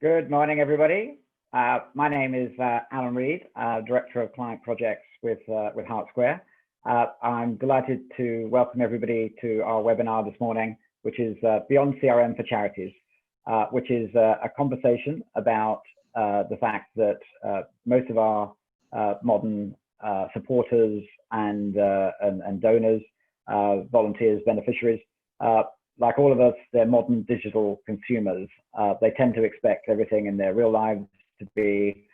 Good morning, everybody. My name is Alan Reed, Director of Client Projects with Hart Square. I'm delighted to welcome everybody to our webinar this morning, which is Beyond CRM for Charities, which is a conversation about the fact that most of our modern supporters and donors, volunteers, beneficiaries, like all of us, they're modern digital consumers. They tend to expect everything in their real lives to be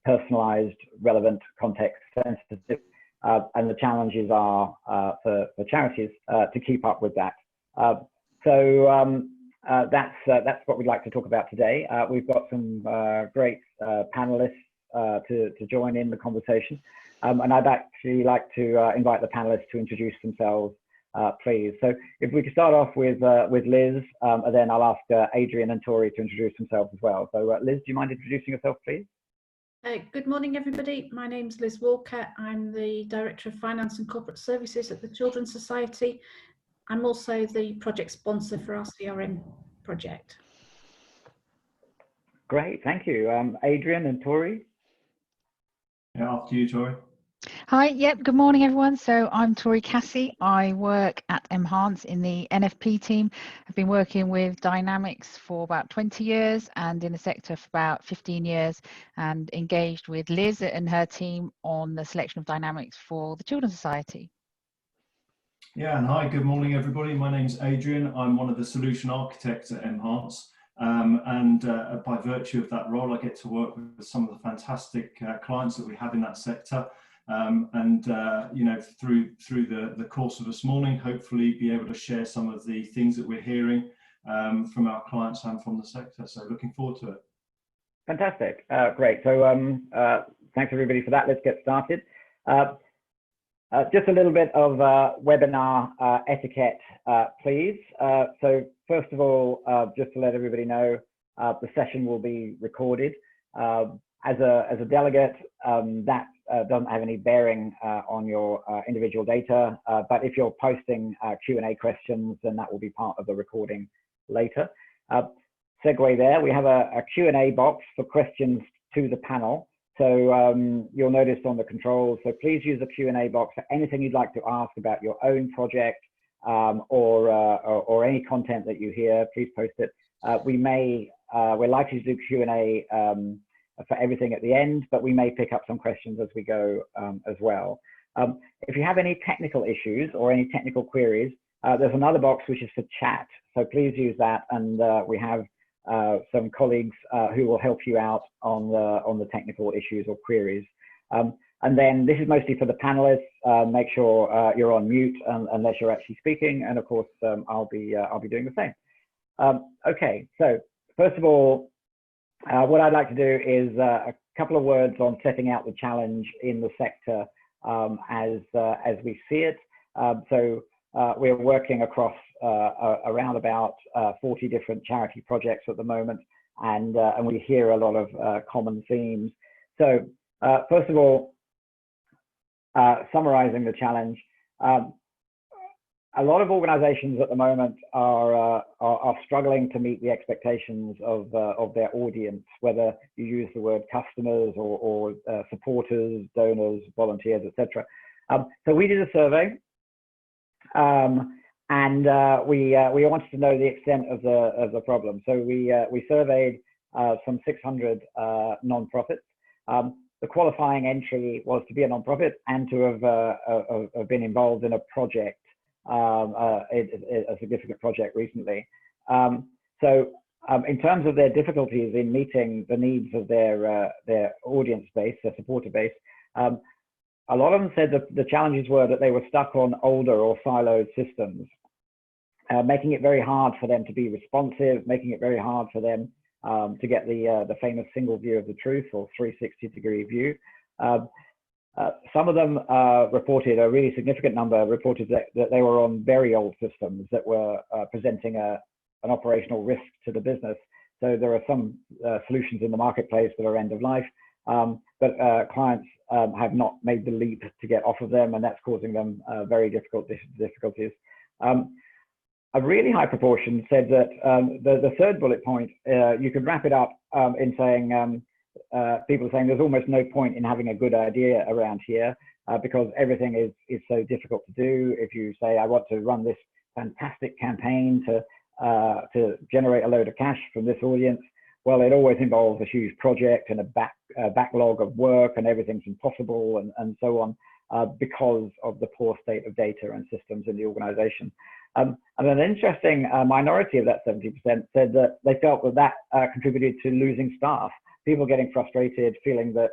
personalized, relevant, context sensitive, and the challenges are for charities to keep up with that. That's what we'd like to talk about today. We've got some great panelists to join in the conversation, and I'd actually like to invite the panelists to introduce themselves. Please. So if we could start off with Liz, and then I'll ask Adrian and Tori to introduce themselves as well. So Liz, do you mind introducing yourself, please? Good morning, everybody. My name's Liz Walker. I'm the Director of Finance and Corporate Services at the Children's Society. I'm also the project sponsor for our CRM project. Great, thank you. Adrian and Tori? Yeah, after you, Tori. Hi, yep, good morning everyone. So I'm Tori Cassie. I work at m-hance in the NFP team. I've been working with Dynamics for about 20 years and in the sector for about 15 years, and engaged with Liz and her team on the selection of Dynamics for the Children's Society. Yeah, and hi, good morning everybody. My name's Adrian. I'm one of the solution architects at m-hance. By virtue of that role, I get to work with some of the fantastic clients that we have in that sector. You know, through the course of this morning, hopefully be able to share some of the things that we're hearing from our clients and from the sector. So looking forward to it. Fantastic, great. So thanks everybody for that. Let's get started. Just a little bit of webinar etiquette, please. So first of all, just to let everybody know, the session will be recorded. As a delegate, that doesn't have any bearing on your individual data, but if you're posting Q&A questions, then that will be part of the recording later. Segue there, we have a Q&A box for questions to the panel. So you'll notice on the controls, so please use the Q&A box for anything you'd like to ask about your own project or any content that you hear, please post it. We're likely to do Q&A for everything at the end, but we may pick up some questions as we go as well. If you have any technical issues or any technical queries, there's another box which is for chat. So please use that, and we have some colleagues who will help you out on the technical issues or queries. And then this is mostly for the panelists. Make sure you're on mute unless you're actually speaking, and of course I'll be doing the same. Okay, so first of all, what I'd like to do is a couple of words on setting out the challenge in the sector as we see it. We're working across around about 40 different charity projects at the moment, and we hear a lot of common themes. So first of all, summarizing the challenge, a lot of organizations at the moment are struggling to meet the expectations of their audience, whether you use the word customers or supporters, donors, volunteers, etc. So we did a survey, and we wanted to know the extent of the problem. So we surveyed some 600 nonprofits. The qualifying entry was to be a nonprofit and to have been involved in a project, a significant project recently. In terms of their difficulties in meeting the needs of their audience base, their supporter base, a lot of them said that the challenges were that they were stuck on older or siloed systems, making it very hard for them to be responsive, making it very hard for them to get the famous single view of the truth or 360-degree view. Some of them reported, a really significant number reported that they were on very old systems that were presenting an operational risk to the business. So there are some solutions in the marketplace that are end of life, but clients have not made the leap to get off of them, and that's causing them very difficulties. a really high proportion said that the third bullet point, you could wrap it up in saying, people saying there's almost no point in having a good idea around here because everything is so difficult to do. If you say, I want to run this fantastic campaign to generate a load of cash from this audience, well, it always involves a huge project and a backlog of work, and everything's impossible and so on because of the poor state of data and systems in the organization. And an interesting minority of that 70% said that they felt that contributed to losing staff, people getting frustrated, feeling that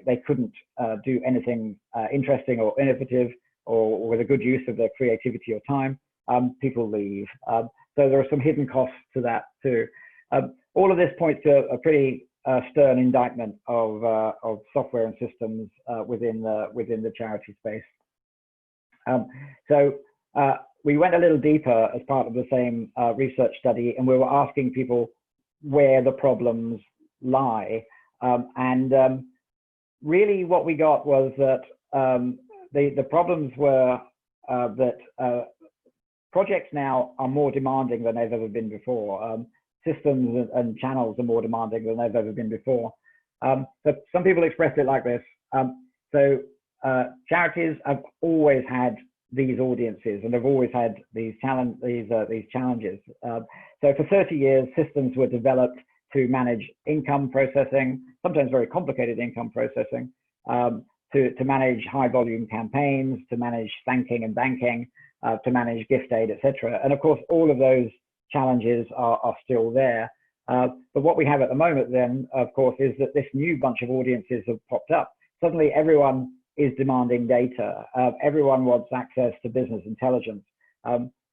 they couldn't do anything interesting or innovative or with a good use of their creativity or time. People leave. So there are some hidden costs to that too. All of this points to a pretty stern indictment of software and systems within the charity space. So we went a little deeper as part of the same research study, and we were asking people where the problems lie. Really what we got was that the problems were that projects now are more demanding than they've ever been before. Systems and channels are more demanding than they've ever been before. So some people expressed it like this. Charities have always had these audiences, and they've always had these challenges. So for 30 years, systems were developed to manage income processing, sometimes very complicated income processing, to manage high volume campaigns, to manage thanking and banking, to manage gift aid, etc. And of course, all of those challenges are still there. But what we have at the moment then, of course, is that this new bunch of audiences have popped up. Suddenly everyone is demanding data. Everyone wants access to business intelligence.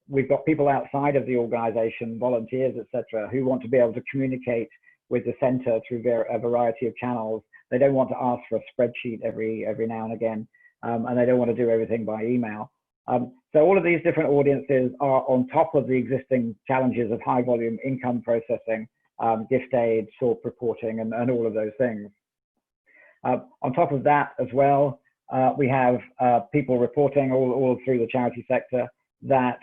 We've got people outside of the organization, volunteers, etc., who want to be able to communicate with the center through a variety of channels. They don't want to ask for a spreadsheet every now and again, and they don't want to do everything by email. So all of these different audiences are on top of the existing challenges of high volume income processing, gift aid, SORP reporting, and all of those things. On top of that as well, we have people reporting all through the charity sector that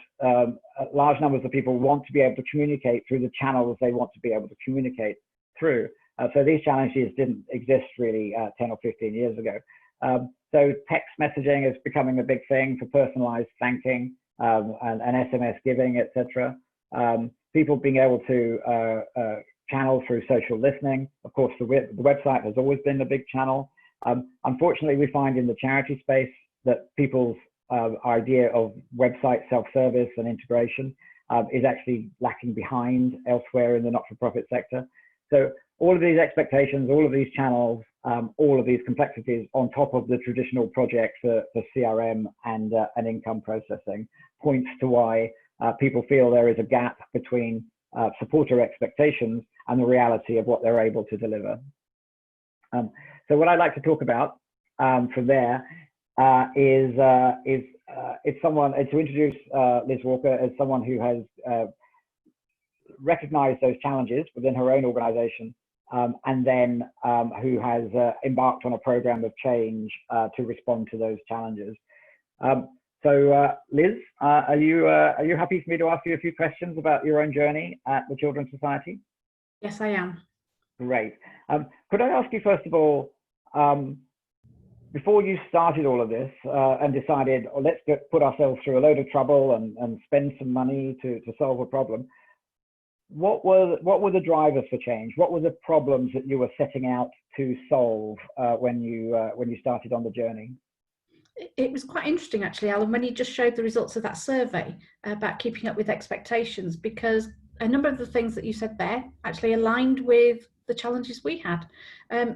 large numbers of people want to be able to communicate through the channels they want to be able to communicate through. So these challenges didn't exist really 10 or 15 years ago. So text messaging is becoming a big thing for personalized thanking and SMS giving, etc. People being able to channel through social listening. Of course, the website has always been a big channel. Unfortunately, we find in the charity space that people's idea of website self-service and integration is actually lacking behind elsewhere in the not-for-profit sector. So all of these expectations, all of these channels, all of these complexities on top of the traditional projects for CRM and income processing points to why people feel there is a gap between supporter expectations and the reality of what they're able to deliver. So what I'd like to talk about from there is to introduce Liz Walker as someone who has recognized those challenges within her own organization, and then who has embarked on a program of change to respond to those challenges. So Liz, are you happy for me to ask you a few questions about your own journey at the Children's Society? Yes, I am. Great. Could I ask you first of all, before you started all of this and decided, oh, let's put ourselves through a load of trouble and spend some money to solve a problem, what were the drivers for change? What were the problems that you were setting out to solve when you started on the journey? It was quite interesting, actually, Alan, when you just showed the results of that survey about keeping up with expectations, because a number of the things that you said there actually aligned with the challenges we had.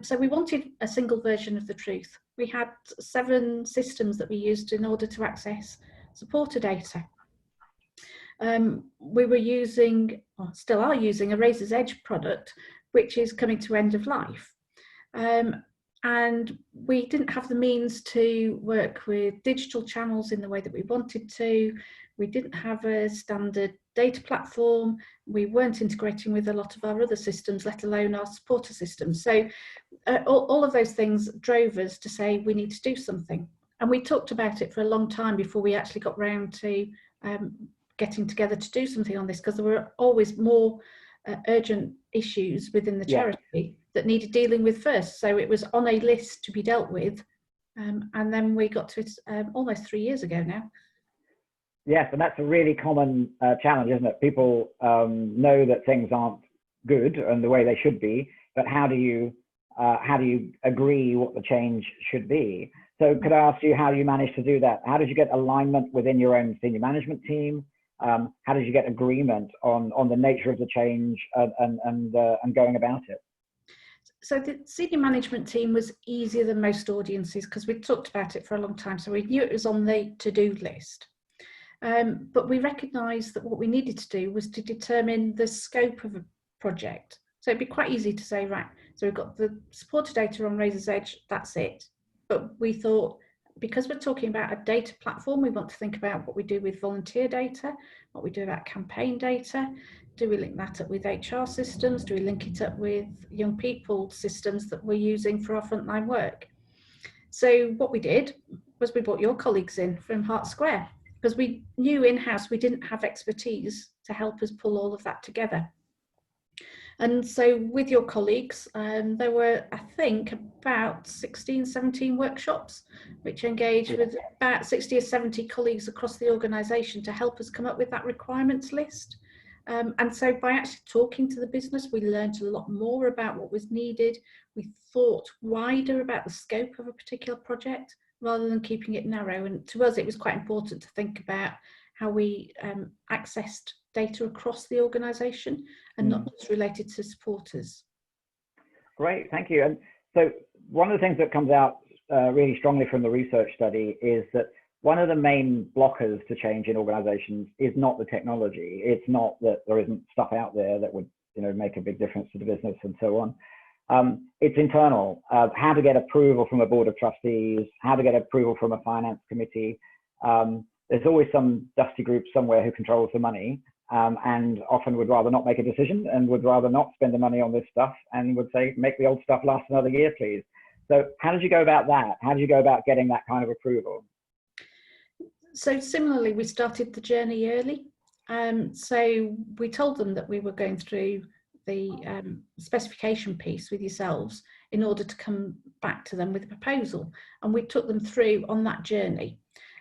So we wanted a single version of the truth. We had 7 systems that we used in order to access supporter data. We were using, or still are using, a Razor's Edge product, which is coming to end of life. And we didn't have the means to work with digital channels in the way that we wanted to. We didn't have a standard data platform. We weren't integrating with a lot of our other systems, let alone our supporter systems. So all of those things drove us to say we need to do something. And we talked about it for a long time before we actually got round to getting together to do something on this, because there were always more urgent issues within the charity that needed dealing with first. So it was on a list to be dealt with, and then we got to it almost 3 years ago now. Yes, and that's a really common challenge, isn't it? People know that things aren't good and the way they should be, but how do you agree what the change should be? So could I ask you how you managed to do that? How did you get alignment within your own senior management team? How did you get agreement on the nature of the change and going about it? So the senior management team was easier than most audiences because we'd talked about it for a long time, so we knew it was on the to-do list. But we recognised that what we needed to do was to determine the scope of a project. So it'd be quite easy to say, right, so we've got the supported data on Razor's Edge, that's it. But we thought, because we're talking about a data platform, we want to think about what we do with volunteer data, what we do about campaign data. Do we link that up with HR systems? Do we link it up with young people systems that we're using for our frontline work? So what we did was we brought your colleagues in from Hart Square, because we knew in-house we didn't have expertise to help us pull all of that together. And so with your colleagues, there were, I think, about 16, 17 workshops, which engaged with about 60 or 70 colleagues across the organisation to help us come up with that requirements list. And so by actually talking to the business, we learned a lot more about what was needed. We thought wider about the scope of a particular project rather than keeping it narrow. And to us, it was quite important to think about how we accessed data across the organisation and not just related to supporters. Great, thank you. And so one of the things that comes out really strongly from the research study is that one of the main blockers to change in organizations is not the technology. It's not that there isn't stuff out there that would, you know, make a big difference to the business and so on. It's internal, how to get approval from a board of trustees, how to get approval from a finance committee. There's always some dusty group somewhere who controls the money and often would rather not make a decision and would rather not spend the money on this stuff and would say, make the old stuff last another year, please. So how did you go about that? How did you go about getting that kind of approval? So similarly, we started the journey early. So we told them that we were going through the specification piece with yourselves in order to come back to them with a proposal. And we took them through on that journey.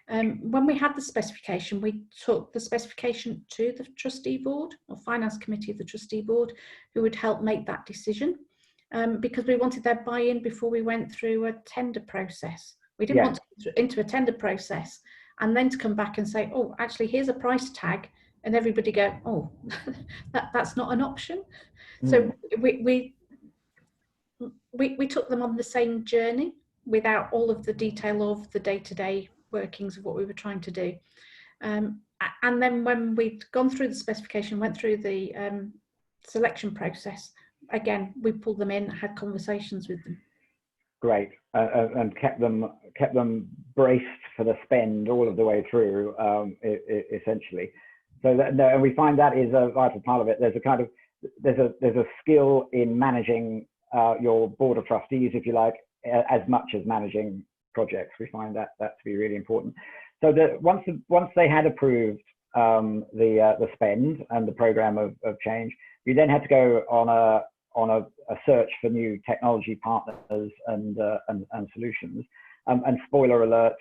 When we had the specification, we took the specification to the trustee board or finance committee of the trustee board, who would help make that decision, because we wanted their buy-in before we went through a tender process. We didn't want to go into a tender process and then to come back and say, oh, actually, here's a price tag, and everybody go, oh, that's not an option. So we took them on the same journey without all of the detail of the day-to-day workings of what we were trying to do. And then when we'd gone through the specification, went through the selection process, again, we pulled them in, had conversations with them. Great, and kept them braced for the spend all of the way through, essentially. So that, no, and we find that is a vital part of it. There's a kind of there's a skill in managing your board of trustees, if you like, as much as managing projects. We find that to be really important. So that once they had approved the spend and the program of change, you then had to go on a search for new technology partners and solutions. And spoiler alert,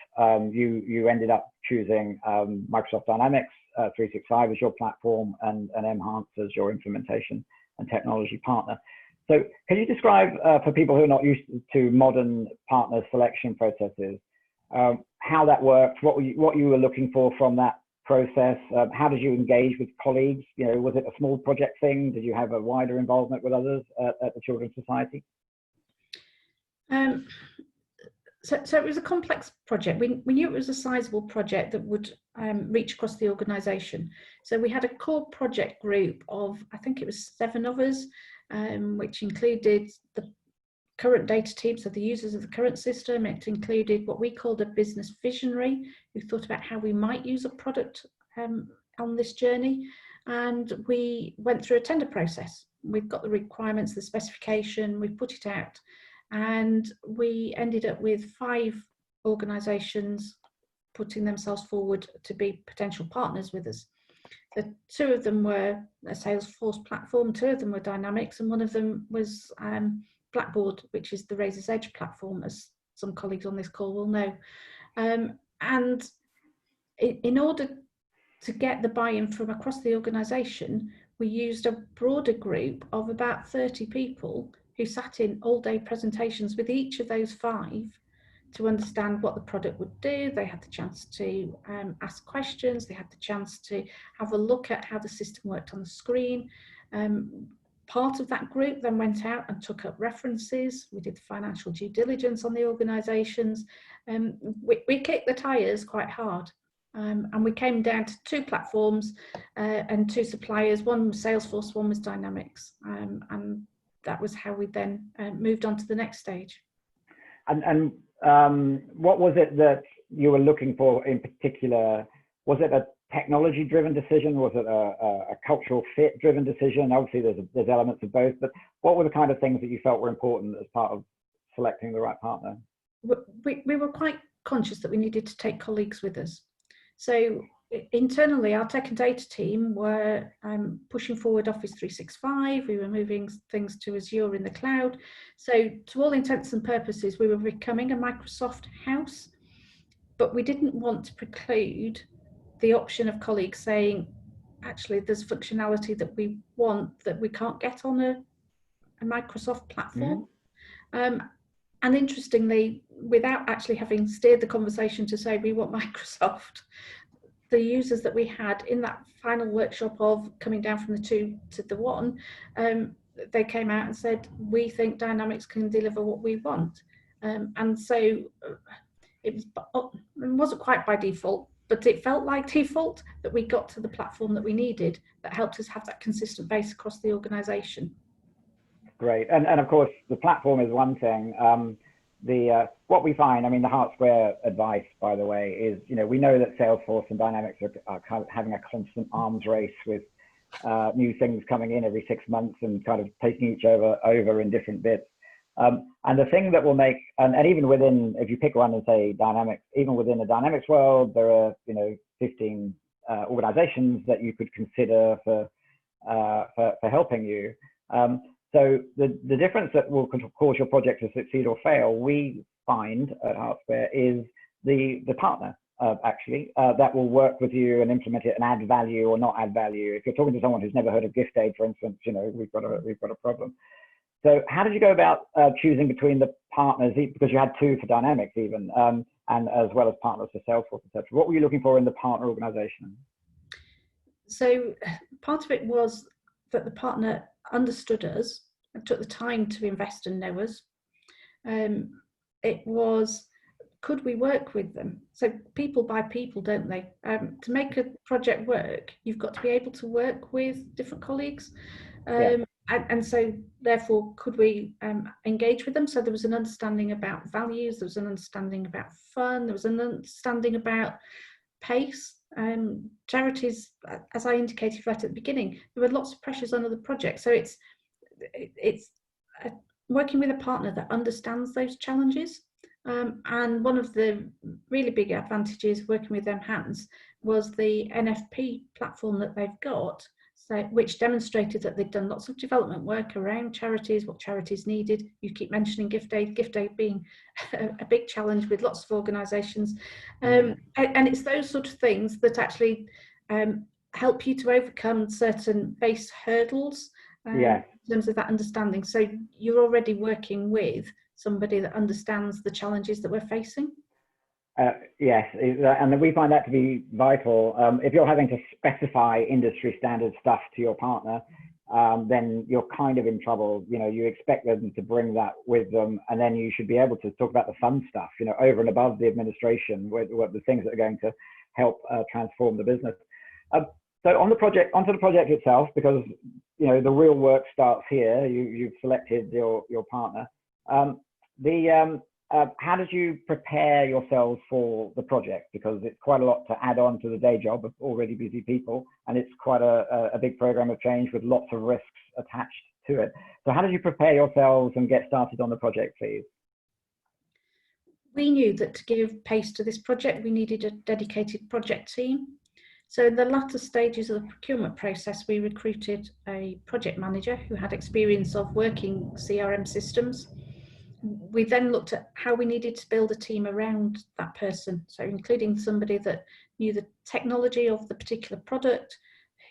you ended up choosing Microsoft Dynamics 365 as your platform and m-hance as your implementation and technology partner. So can you describe for people who are not used to modern partner selection processes, how that worked, what you were looking for from that process? How did you engage with colleagues? You know, was it a small project thing? Did you have a wider involvement with others at the Children's Society? So it was a complex project. We knew it was a sizable project that would reach across the organisation. So we had a core project group of, I think it was 7 of us, which included the current data team, so the users of the current system. It included what we called a business visionary, who thought about how we might use a product on this journey. And we went through a tender process. We've got the requirements, the specification, we put it out. And we ended up with 5 organisations putting themselves forward to be potential partners with us. The two of them were a Salesforce platform, two of them were Dynamics, and one of them was Blackboard, which is the Razor's Edge platform, as some colleagues on this call will know. And in order to get the buy-in from across the organisation, we used a broader group of about 30 people who sat in all-day presentations with each of those 5 to understand what the product would do. They had the chance to ask questions. They had the chance to have a look at how the system worked on the screen. Part of that group then went out and took up references. We did the financial due diligence on the organisations. We kicked the tyres quite hard. And we came down to 2 platforms and 2 suppliers. One was Salesforce, one was Dynamics. And that was how we then moved on to the next stage. And what was it that you were looking for in particular? Was it a technology-driven decision? Was it a cultural fit-driven decision? Obviously, there's elements of both, but what were the kind of things that you felt were important as part of selecting the right partner? We were quite conscious that we needed to take colleagues with us. So internally, our tech and data team were pushing forward Office 365. We were moving things to Azure in the cloud. So to all intents and purposes, we were becoming a Microsoft house, but we didn't want to preclude the option of colleagues saying, actually, there's functionality that we want that we can't get on a Microsoft platform. Mm-hmm. And interestingly, without actually having steered the conversation to say we want Microsoft, the users that we had in that final workshop of coming down from the 2 to the 1, they came out and said, we think Dynamics can deliver what we want. And so it wasn't quite by default, but it felt like default that we got to the platform that we needed that helped us have that consistent base across the organisation. Great, and of course the platform is one thing. What we find, I mean, the Hart Square advice, by the way, is we know that Salesforce and Dynamics are kind of having a constant arms race with new things coming in every 6 months and kind of taking each other over in different bits. And the thing that will make, and even within, if you pick one and say Dynamics, even within the Dynamics world, there are 15 organizations that you could consider for helping you. So the difference that will cause your project to succeed or fail, we find at Hart Square, is the partner actually that will work with you and implement it and add value or not add value. If you're talking to someone who's never heard of gift aid, for instance, we've got a problem. So how did you go about choosing between the partners, because you had 2 for Dynamics even, and as well as partners for Salesforce, etc. What were you looking for in the partner organization? So part of it was that the partner understood us and took the time to invest and know us. It was, could we work with them? So people buy people, don't they? To make a project work, you've got to be able to work with different colleagues. And so therefore, could we engage with them? So there was an understanding about values, there was an understanding about fun, there was an understanding about pace. Charities, as I indicated right at the beginning, there were lots of pressures on other projects. So it's working with a partner that understands those challenges. And one of the really big advantages working with m-hance was the NFP platform that they've got, which demonstrated that they'd done lots of development work around charities, what charities needed. You keep mentioning gift aid being a big challenge with lots of organisations. And it's those sort of things that actually help you to overcome certain base hurdles in terms of that understanding. So you're already working with somebody that understands the challenges that we're facing. Yes, and we find that to be vital. If you're having to specify industry standard stuff to your partner, then you're kind of in trouble. You expect them to bring that with them, and then you should be able to talk about the fun stuff, over and above the administration, what the things that are going to help transform the business. So onto the project itself, because the real work starts here. You've selected your partner. How did you prepare yourselves for the project? Because it's quite a lot to add on to the day job of already busy people, and it's quite a big program of change with lots of risks attached to it. So how did you prepare yourselves and get started on the project, please? We knew that to give pace to this project, we needed a dedicated project team. So in the latter stages of the procurement process, we recruited a project manager who had experience of working CRM systems. We then looked at how we needed to build a team around that person, so including somebody that knew the technology of the particular product,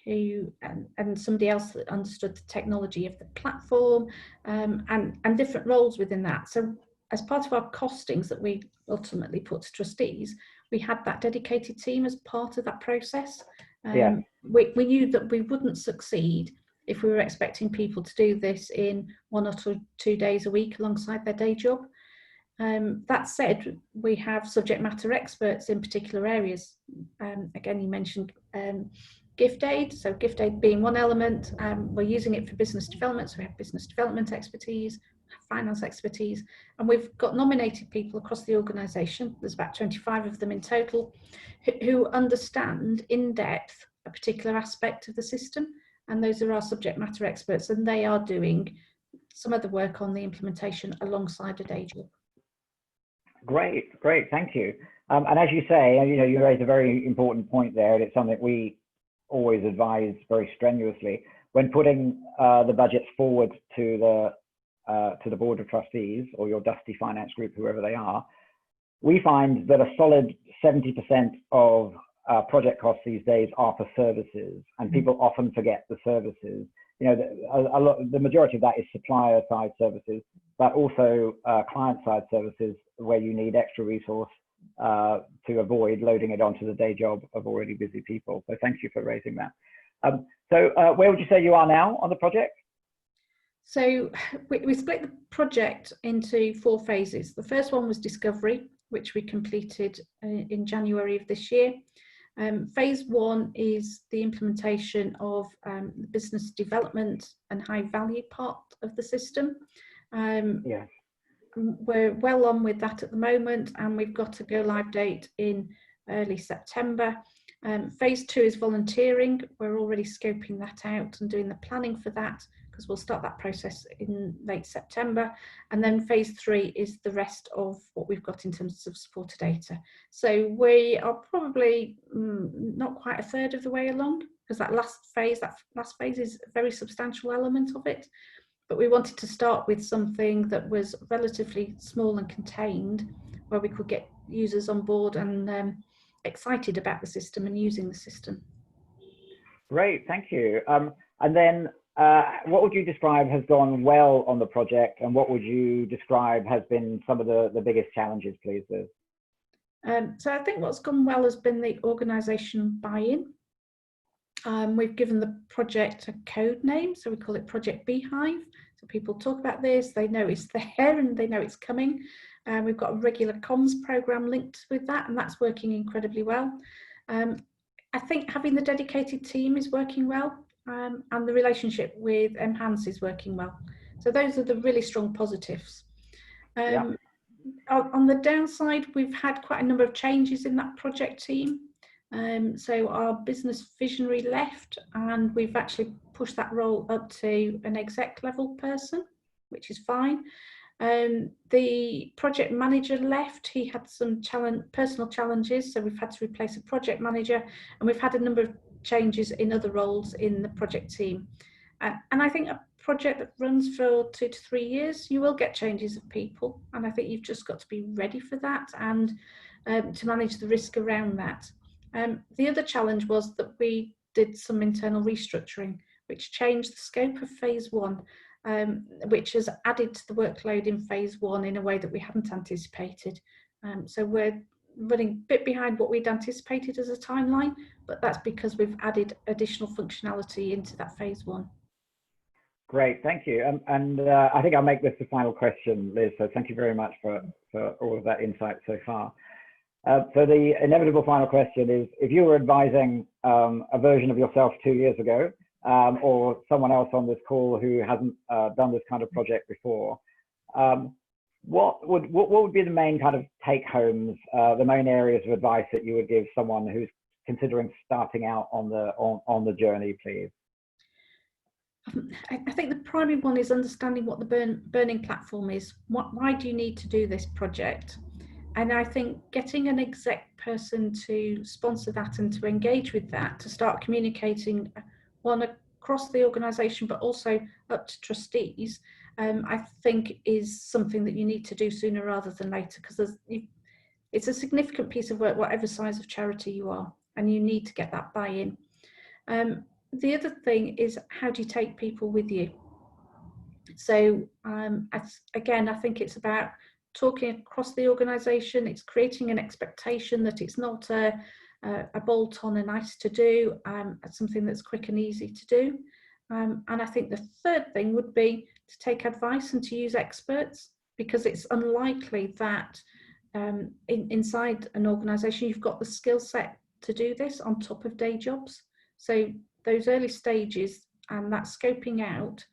and somebody else that understood the technology of the platform, and different roles within that. So as part of our costings that we ultimately put to trustees, we had that dedicated team as part of that process. Yeah. We knew that we wouldn't succeed if we were expecting people to do this in 1 or 2 days a week alongside their day job. That said, we have subject matter experts in particular areas. Again, you mentioned gift aid, so gift aid being one element. We're using it for business development, so we have business development expertise, finance expertise, and we've got nominated people across the organisation. There's about 25 of them in total who understand in depth a particular aspect of the system, and those are our subject matter experts, and they are doing some of the work on the implementation alongside a day job. Great, thank you. And as you say, you raised a very important point there, and it's something we always advise very strenuously when putting the budgets forward to the Board of Trustees or your dusty finance group, whoever they are. We find that a solid 70% of project costs these days are for services, and people often forget the services. The majority of that is supplier side services, but also client side services where you need extra resource to avoid loading it onto the day job of already busy people. So thank you for raising that. So where would you say you are now on the project? So we split the project into 4 phases. The first one was discovery, which we completed in January of this year. Phase 1 is the implementation of the business development and high value part of the system. Yes. We're well on with that at the moment, and we've got a go live date in early September. Phase 2 is volunteering. We're already scoping that out and doing the planning for that, because we'll start that process in late September. And then phase 3 is the rest of what we've got in terms of supported data. So we are probably not quite a third of the way along, because that last phase is a very substantial element of it. But we wanted to start with something that was relatively small and contained, where we could get users on board and excited about the system and using the system. Great, thank you. And then what would you describe has gone well on the project, and what would you describe has been some of the biggest challenges, please, Liz? So I think what's gone well has been the organisation buy-in. We've given the project a code name, so we call it Project Beehive. So people talk about this, they know it's there and they know it's coming. We've got a regular comms program linked with that, and that's working incredibly well. I think having the dedicated team is working well, and the relationship with m-hance is working well. So those are the really strong positives. On the downside, we've had quite a number of changes in that project team. So our business visionary left, and we've actually pushed that role up to an exec level person, which is fine. The project manager left. He had some personal challenges, so we've had to replace a project manager, and we've had a number of changes in other roles in the project team. And I think a project that runs for 2 to 3 years, you will get changes of people, and I think you've just got to be ready for that and to manage the risk around that. The other challenge was that we did some internal restructuring, which changed the scope of phase 1, which has added to the workload in phase 1 in a way that we hadn't anticipated. So we're running a bit behind what we'd anticipated as a timeline, but that's because we've added additional functionality into that phase 1. Great, thank you. And I think I'll make this the final question, Liz, so thank you very much for all of that insight so far. So the inevitable final question is, if you were advising a version of yourself 2 years ago, or someone else on this call who hasn't done this kind of project before, what would be the main kind of take homes, the main areas of advice that you would give someone who's considering starting out on the journey, please? I think the primary one is understanding what the burning platform is. Why do you need to do this project? And I think getting an exec person to sponsor that and to engage with that, to start communicating one across the organisation, but also up to trustees, I think is something that you need to do sooner rather than later, because it's a significant piece of work, whatever size of charity you are, and you need to get that buy-in. The other thing is, how do you take people with you? So again, I think it's about talking across the organisation. It's creating an expectation that it's not a bolt-on and nice to do, something that's quick and easy to do. And I think the third thing would be to take advice and to use experts, because it's unlikely that inside an organisation you've got the skill set to do this on top of day jobs. So those early stages and that scoping out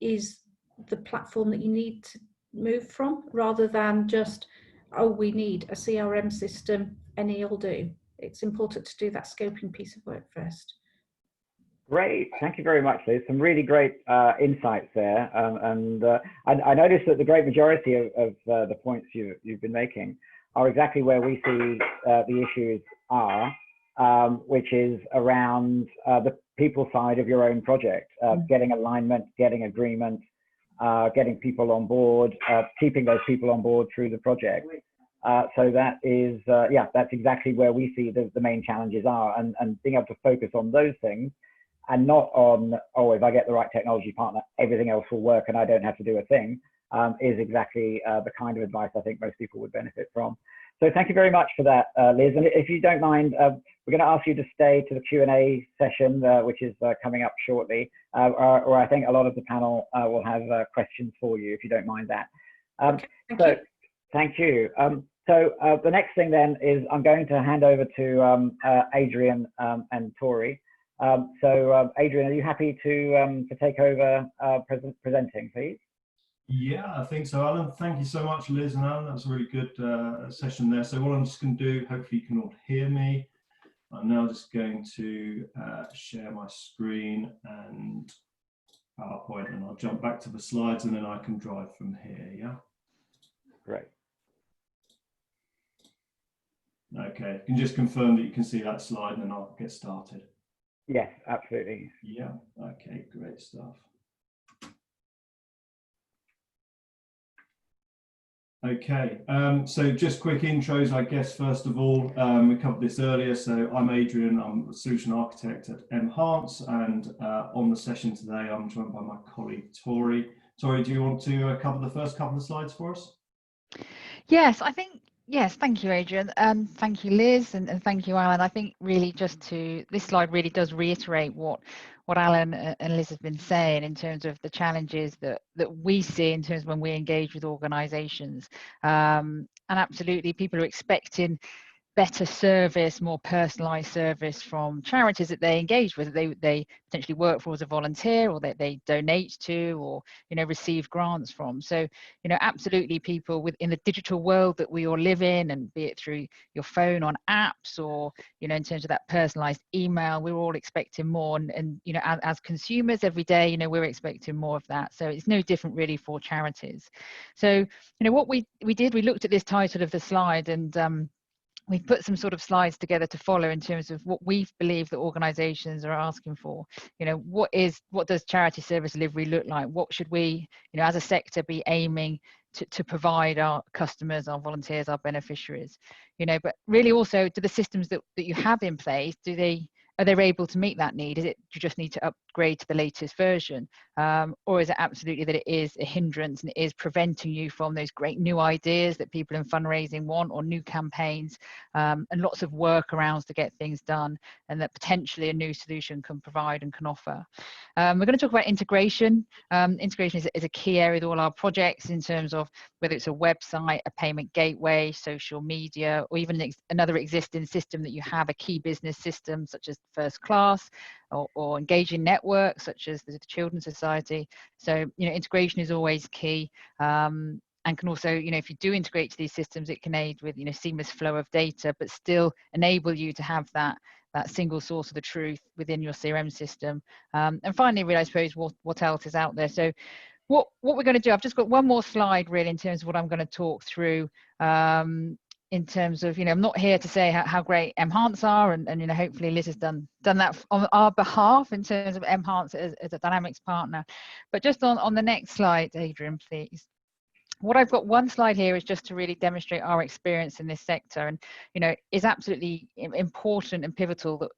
is the platform that you need to move from, rather than just, oh, we need a CRM system, any will do. It's important to do that scoping piece of work first. Great, thank you very much, Liz. Some really great insights there, I noticed that the great majority of the points you've been making are exactly where we see the issues are, which is around the people side of your own project, getting alignment, getting agreement, getting people on board, keeping those people on board through the project. So that is, yeah, that's exactly where we see the main challenges are, and being able to focus on those things and not on, oh, if I get the right technology partner, everything else will work and I don't have to do a thing, is exactly the kind of advice I think most people would benefit from. So thank you very much for that, Liz. And if you don't mind, we're going to ask you to stay to the Q&A session, which is coming up shortly, or I think a lot of the panel will have questions for you, if you don't mind that. Okay, thank you. So the next thing then is I'm going to hand over to Adrian and Tori. So Adrian, are you happy to take over presenting, please? Yeah, I think so, Alan. Thank you so much, Liz and Alan. That was a really good session there. So what I'm just going to do, hopefully you can all hear me. I'm now just going to share my screen and PowerPoint, and I'll jump back to the slides and then I can drive from here, yeah? Great. Okay, you can just confirm that you can see that slide and then I'll get started. Yes, absolutely. Yeah, okay, great stuff. Okay, so just quick intros, I guess, first of all. We covered this earlier. So I'm Adrian, I'm a solution architect at m-hance, and on the session today, I'm joined by my colleague, Tori. Tori, do you want to cover the first couple of slides for us? Yes, I think, yes, thank you, Adrian. Thank you, Liz, and thank you, Alan. I think really this slide really does reiterate what Alan and Liz have been saying in terms of the challenges that we see in terms of when we engage with organisations. And absolutely, people are expecting better service, more personalised service from charities that they engage with, that they potentially work for as a volunteer, or that they donate to, or receive grants from. So absolutely, people within the digital world that we all live in, and be it through your phone, on apps, or in terms of that personalised email, we're all expecting more, and as consumers every day, we're expecting more of that. So it's no different really for charities. So what we did, we looked at this title of the slide, and we've put some sort of slides together to follow in terms of what we believe that organisations are asking for. What does charity service delivery look like? What should we, as a sector, be aiming to provide our customers, our volunteers, our beneficiaries? But really also, do the systems that you have in place, are they able to meet that need? Do you just need to upgrade to the latest version? Or is it absolutely that it is a hindrance and it is preventing you from those great new ideas that people in fundraising want, or new campaigns, and lots of workarounds to get things done, and that potentially a new solution can provide and can offer? We're going to talk about integration. Integration is a key area with all our projects, in terms of whether it's a website, a payment gateway, social media, or even another existing system that you have, a key business system such as First Class, or engaging networks such as the Children's Society. So integration is always key, and can also, if you do integrate to these systems, it can aid with seamless flow of data, but still enable you to have that single source of the truth within your CRM system. And finally, really, I suppose, what else is out there? So what we're going to do, I've just got one more slide really in terms of what I'm going to talk through, in terms of, I'm not here to say how great m-hance are, and hopefully Liz has done that on our behalf in terms of m-hance as a Dynamics partner. But just on the next slide, Adrian, please. What I've got one slide here is just to really demonstrate our experience in this sector, and is absolutely important and pivotal that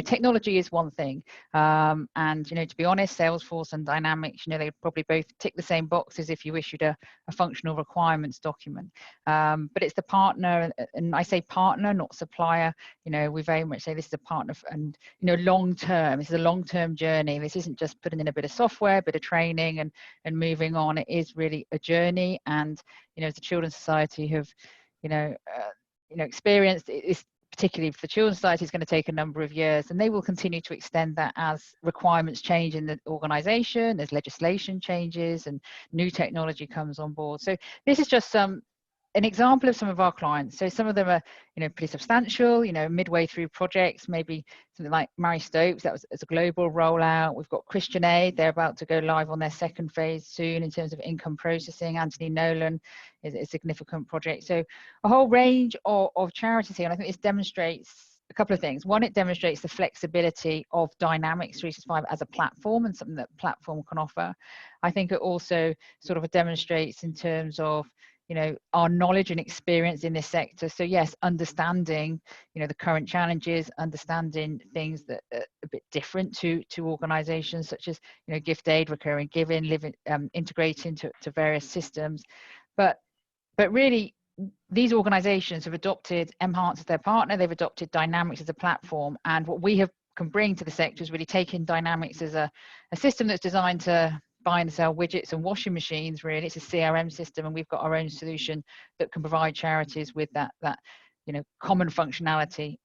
technology is one thing, and to be honest, Salesforce and Dynamics, they probably both tick the same boxes if you issued a functional requirements document, but it's the partner, and I say partner, not supplier. We very much say this is a partner, and long term, this is a long-term journey. This isn't just putting in a bit of software, a bit of training and moving on. It is really a journey, and as the Children's Society have experienced, it's particularly for the Children's Society, is going to take a number of years, and they will continue to extend that as requirements change in the organization, as legislation changes and new technology comes on board. So this is just an example of some of our clients. So some of them are, pretty substantial, midway through projects, maybe something like Mary Stopes, that was a global rollout. We've got Christian Aid, they're about to go live on their second phase soon in terms of income processing. Anthony Nolan is a significant project. So a whole range of charities here, and I think this demonstrates a couple of things. One, it demonstrates the flexibility of Dynamics 365 as a platform and something that platform can offer. I think it also sort of demonstrates in terms of our knowledge and experience in this sector. So yes, understanding, the current challenges, understanding things that are a bit different to organizations such as, gift aid, recurring giving, integrating to various systems. But really, these organizations have adopted m-hance as their partner. They've adopted Dynamics as a platform. And what we can bring to the sector is really taking Dynamics as a system that's designed to buy and sell widgets and washing machines. Really, it's a CRM system, and we've got our own solution that can provide charities with that common functionality,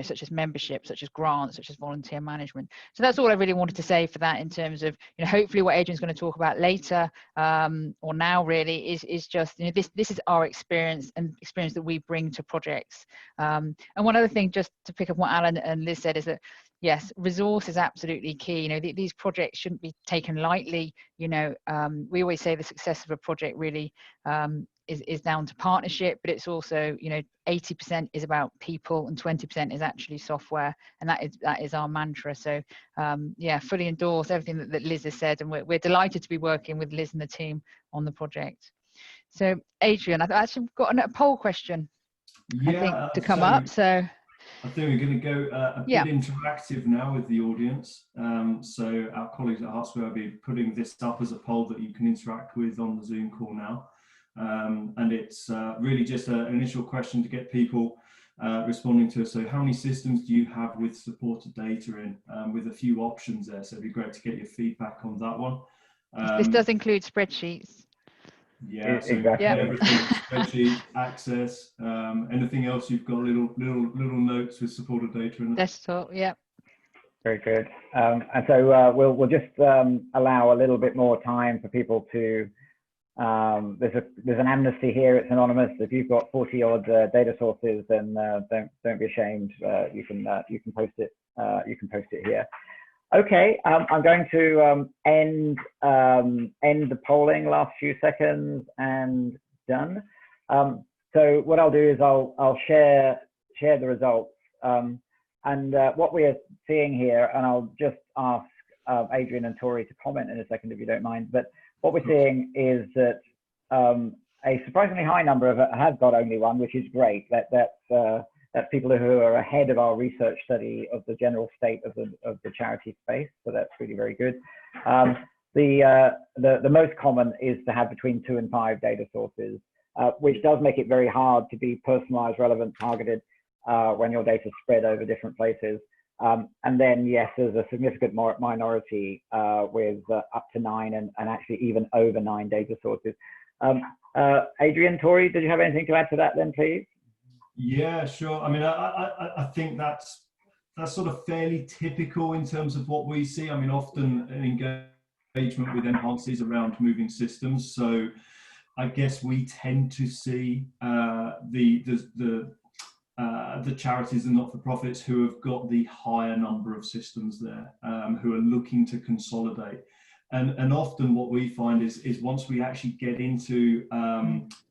such as membership, such as grants, such as volunteer management. So that's all I really wanted to say for that, in terms of hopefully what Adrian's going to talk about later, or now really, is just this is our experience and experience that we bring to projects. And one other thing, just to pick up what Alan and Liz said, is that yes, resource is absolutely key. These projects shouldn't be taken lightly. We always say the success of a project really is down to partnership, but it's also 80% is about people and 20% is actually software, and that is our mantra. So yeah, fully endorse everything that Liz has said, and we're delighted to be working with Liz and the team on the project. So Adrian, I've actually got a poll question, I think, to come up. So I think we're going to go a bit interactive now with the audience. So our colleagues at Hart Square will be putting this up as a poll that you can interact with on the Zoom call now. And it's really just an initial question to get people responding to us. So how many systems do you have with supported data in, with a few options there? So it'd be great to get your feedback on that one. This does include spreadsheets. Yeah, so exactly. Everything, spreadsheet, access, anything else you've got little notes with supported data in it. Desktop, yeah. Very good. And so we'll just allow a little bit more time for people to. There's an amnesty here. It's anonymous. If you've got 40 odd data sources, then don't be ashamed. You can post it. You can post it here. Okay, I'm going to end the polling. Last few seconds and done. So what I'll do is I'll share the results. And what we are seeing here, and I'll just ask Adrian and Tori to comment in a second if you don't mind. But what we're seeing is that a surprisingly high number have got only one, which is great. That's people who are ahead of our research study of the general state of the charity space. So that's really very good. The most common is to have between 2 and 5 data sources, which does make it very hard to be personalized, relevant, targeted when your data is spread over different places. And then, yes, there's a significant minority with up to 9 and actually even over 9 data sources. Adrian, Tori, did you have anything to add to that then, please? Yeah, sure. I mean, I think that's sort of fairly typical in terms of what we see. I mean, often an engagement with m-hance is around moving systems. So I guess we tend to see the charities and not-for-profits who have got the higher number of systems there, who are looking to consolidate. And often what we find is once we actually get into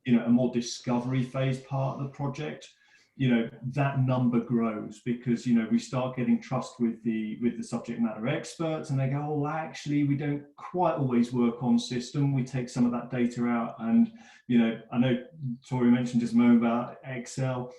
you know, a more discovery phase part of the project, you know, that number grows, because, you know, we start getting trust with the subject matter experts, and they go, oh, actually, we don't quite always work on system. We take some of that data out. And, you know, I know Tori mentioned just a moment about Excel.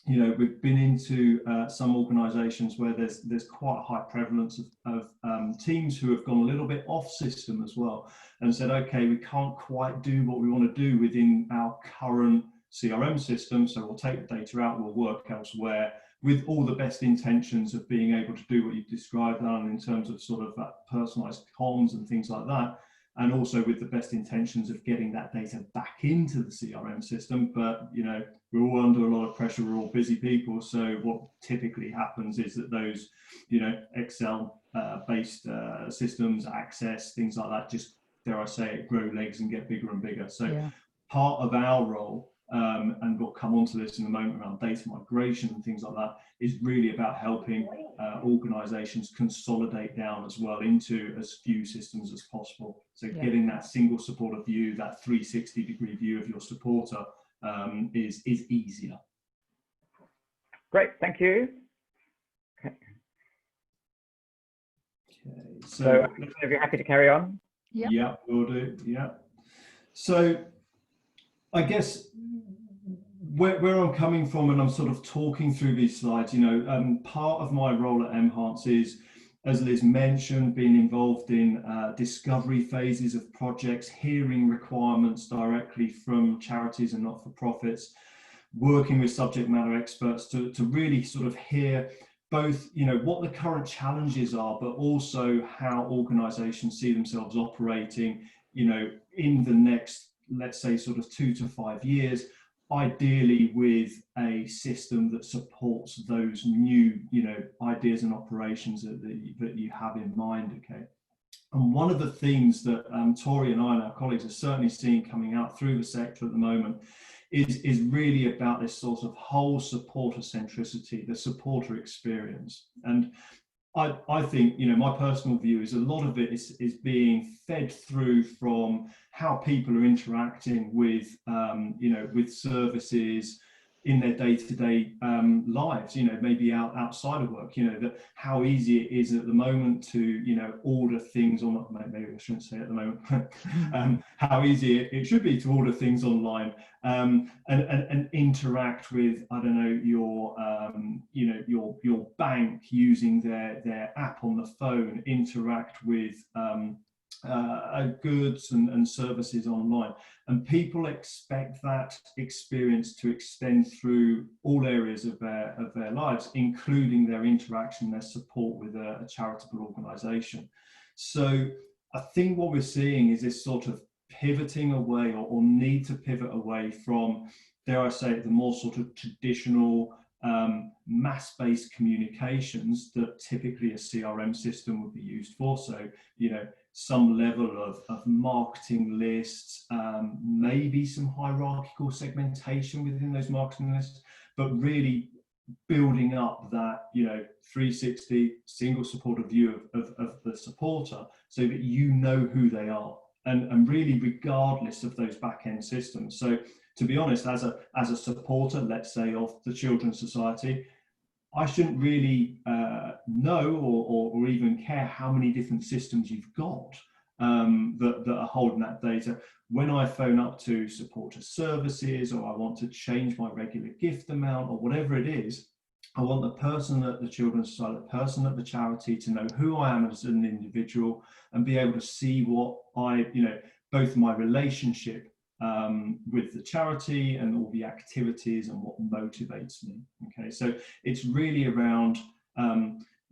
You know, we've been into some organisations where there's quite a high prevalence of teams who have gone a little bit off system as well, and said, okay, we can't quite do what we want to do within our current CRM system, so we'll take the data out, we'll work elsewhere, with all the best intentions of being able to do what you've described, Alan, in terms of sort of that personalised comms and things like that, and also with the best intentions of getting that data back into the CRM system. But, you know, we're all under a lot of pressure, we're all busy people, so what typically happens is that those, you know, Excel based systems, access, things like that, just, dare I say it, grow legs and get bigger and bigger. So part of our role, and we'll come on to this in a moment around data migration and things like that, is really about helping organisations consolidate down as well into as few systems as possible. So getting that single supporter view, that 360-degree view of your supporter, is easier. Great, thank you. Okay, so if you're happy to carry on. Yeah, we'll do. Yeah. So I guess where I'm coming from, and I'm sort of talking through these slides, you know, part of my role at m-hance is, as Liz mentioned, being involved in discovery phases of projects, hearing requirements directly from charities and not-for-profits, working with subject matter experts to really sort of hear both, you know, what the current challenges are, but also how organisations see themselves operating, you know, in the next, let's say, sort of 2 to 5 years, ideally with a system that supports those new, you know, ideas and operations that you have in mind. Okay. And one of the themes that Tori and I and our colleagues are certainly seeing coming out through the sector at the moment is really about this sort of whole supporter centricity, the supporter experience. And I think, you know, my personal view is a lot of it is being fed through from how people are interacting with, you know, with services in their day-to-day lives, you know, maybe outside of work, you know, that how easy it is at the moment to, you know, order things on, maybe I shouldn't say at the moment, how easy it should be to order things online, and interact with, I don't know, your, you know, your bank using their app on the phone, interact with goods and services online. And people expect that experience to extend through all areas of their lives, including their interaction, their support with a charitable organisation. So I think what we're seeing is this sort of pivoting away, or need to pivot away from, dare I say it, the more sort of traditional mass-based communications that typically a CRM system would be used for. So, you know, some level of marketing lists, maybe some hierarchical segmentation within those marketing lists, but really building up that, you know, 360 single supporter view of the supporter, so that you know who they are, and really regardless of those back-end systems. So to be honest, as a supporter, let's say, of the Children's Society, I shouldn't really know or even care how many different systems you've got that are holding that data. When I phone up to supporter services, or I want to change my regular gift amount, or whatever it is, I want the person at the Children's Society, the person at the charity, to know who I am as an individual, and be able to see what I, you know, both my relationship with the charity and all the activities and what motivates me. Okay, so it's really around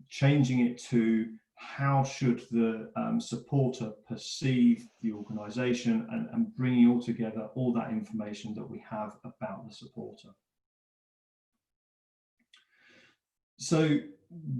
changing it to how should the supporter perceive the organisation, and bringing all together all that information that we have about the supporter. So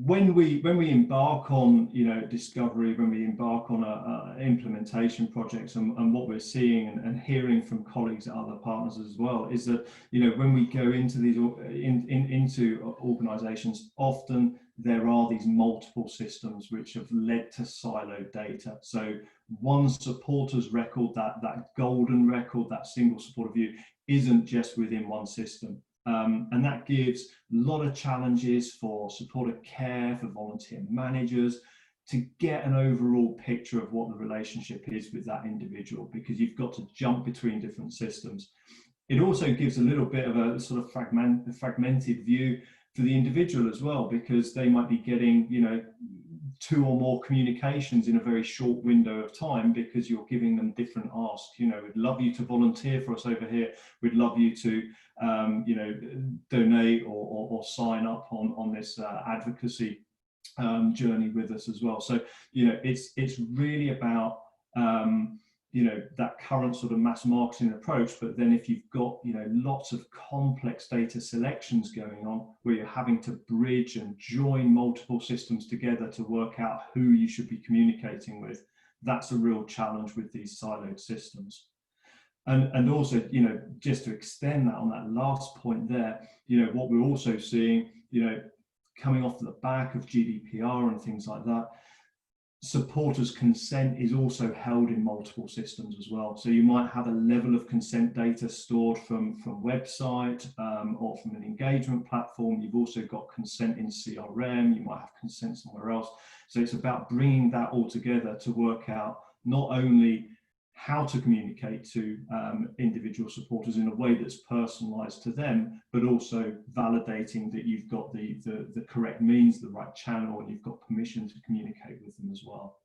when we embark on, you know, discovery, when we embark on a implementation projects, and what we're seeing and hearing from colleagues at other partners as well, is that, you know, when we go into these into organisations, often there are these multiple systems which have led to siloed data. So one supporter's record, that golden record, that single supporter view, isn't just within one system. And that gives a lot of challenges for supporter care, for volunteer managers, to get an overall picture of what the relationship is with that individual, because you've got to jump between different systems. It also gives a little bit of a sort of fragmented view for the individual as well, because they might be getting, you know, 2 or more communications in a very short window of time, because you're giving them different asks. You know, we'd love you to volunteer for us over here. We'd love you to, you know, donate or sign up on this advocacy journey with us as well. So, you know, it's really about, you know, that current sort of mass marketing approach. But then if you've got, you know, lots of complex data selections going on, where you're having to bridge and join multiple systems together to work out who you should be communicating with, that's a real challenge with these siloed systems. And also, you know, just to extend that on that last point there, you know, what we're also seeing, you know, coming off the back of GDPR and things like that, supporters' consent is also held in multiple systems as well. So you might have a level of consent data stored from website or from an engagement platform. You've also got consent in CRM. You might have consent somewhere else. So it's about bringing that all together to work out not only how to communicate to individual supporters in a way that's personalized to them, but also validating that you've got the correct means, the right channel, and you've got permission to communicate with them as well.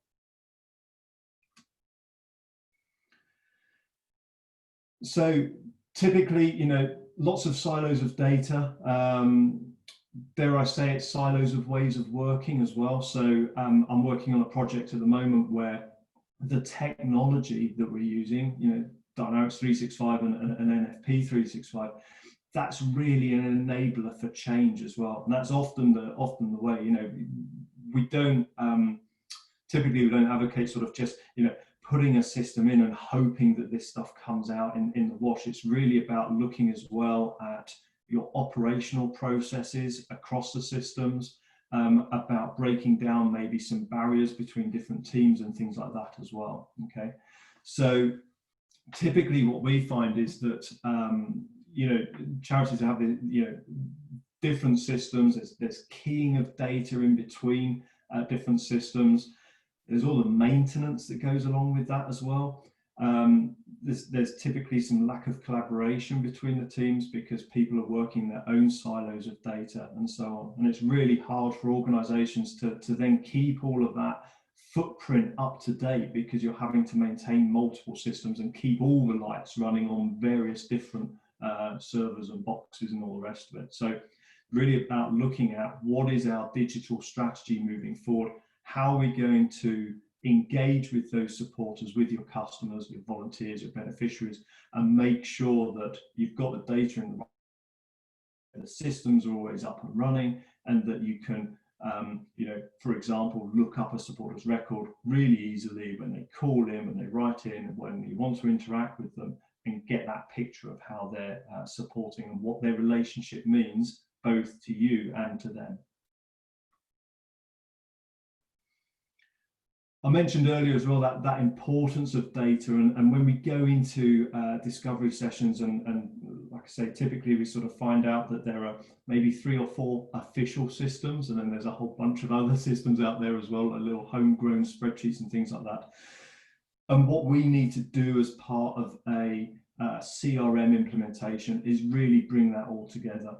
So typically, you know, lots of silos of data. Dare I say it, silos of ways of working as well. So I'm working on a project at the moment where the technology that we're using, you know, Dynamics 365 and NFP 365, that's really an enabler for change as well. And that's often the way, you know, we don't typically we don't advocate sort of just, you know, putting a system in and hoping that this stuff comes out in the wash. It's really about looking as well at your operational processes across the systems, about breaking down maybe some barriers between different teams and things like that as well. Okay, so typically what we find is that you know, charities have the, you know, different systems. There's keying of data in between different systems. There's all the maintenance that goes along with that as well. There's typically some lack of collaboration between the teams because people are working their own silos of data and so on. And it's really hard for organizations to then keep all of that footprint up to date, because you're having to maintain multiple systems and keep all the lights running on various different servers and boxes and all the rest of it. So really about looking at what is our digital strategy moving forward. How are we going to engage with those supporters, with your customers, your volunteers, your beneficiaries, and make sure that you've got the data in the systems are always up and running, and that you can, you know, for example, look up a supporter's record really easily when they call in, when they write in, when you want to interact with them, and get that picture of how they're supporting and what their relationship means, both to you and to them. I mentioned earlier as well that importance of data, and when we go into discovery sessions, and like I say, typically we sort of find out that there are maybe 3 or 4 official systems, and then there's a whole bunch of other systems out there as well, a little homegrown spreadsheets and things like that. And what we need to do as part of a CRM implementation is really bring that all together.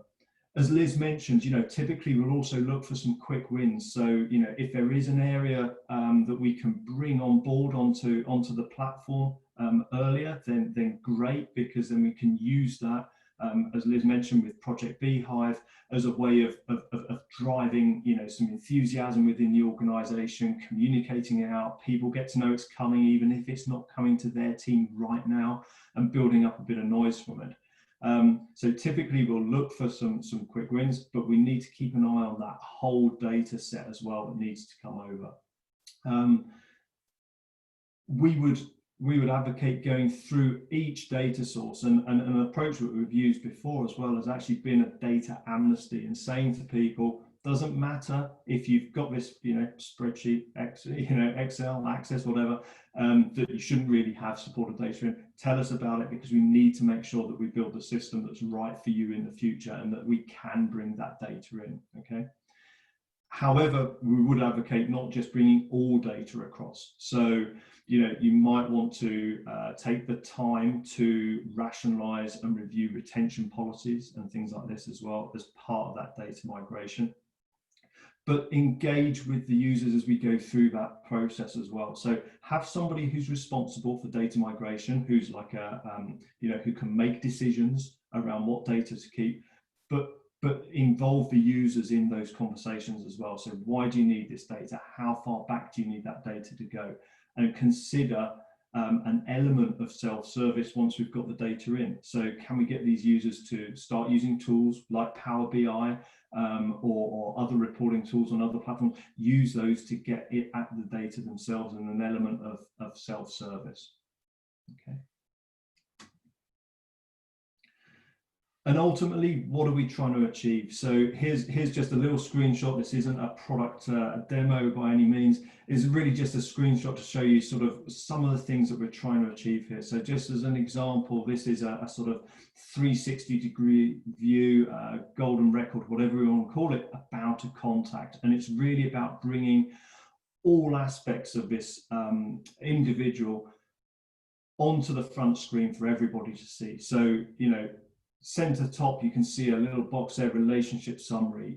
As Liz mentioned, you know, typically we'll also look for some quick wins. So, you know, if there is an area that we can bring on board onto the platform earlier, then great, because then we can use that, as Liz mentioned, with Project Beehive as a way of driving, you know, some enthusiasm within the organization, communicating it out. People get to know it's coming, even if it's not coming to their team right now, and building up a bit of noise from it. So typically we'll look for some quick wins, but we need to keep an eye on that whole data set as well that needs to come over. We would advocate going through each data source, and an approach that we've used before as well has actually been a data amnesty, and saying to people, Doesn't matter if you've got this, spreadsheet, Excel, Access, whatever, that you shouldn't really have supported data in. Tell us about it, because we need to make sure that we build a system that's right for you in the future and that we can bring that data in, okay? However, we would advocate not just bringing all data across. So, you might want to take the time to rationalize and review retention policies and things like this as well as part of that data migration. But engage with the users as we go through that process as well. So have somebody who's responsible for data migration, who's like who can make decisions around what data to keep, but involve the users in those conversations as well. So why do you need this data? How far back do you need that data to go? And consider an element of self-service once we've got the data in. So can we get these users to start using tools like Power BI or other reporting tools on other platforms, use those to get it at the data themselves, and an element of self-service. Okay. And ultimately, what are we trying to achieve? So here's just a little screenshot. This isn't a product demo by any means. It's really just a screenshot to show you sort of some of the things that we're trying to achieve here. So just as an example, this is a sort of 360-degree view, golden record, whatever we want to call it, about a contact. And it's really about bringing all aspects of this individual onto the front screen for everybody to see. So, center top, you can see a little box there, relationship summary.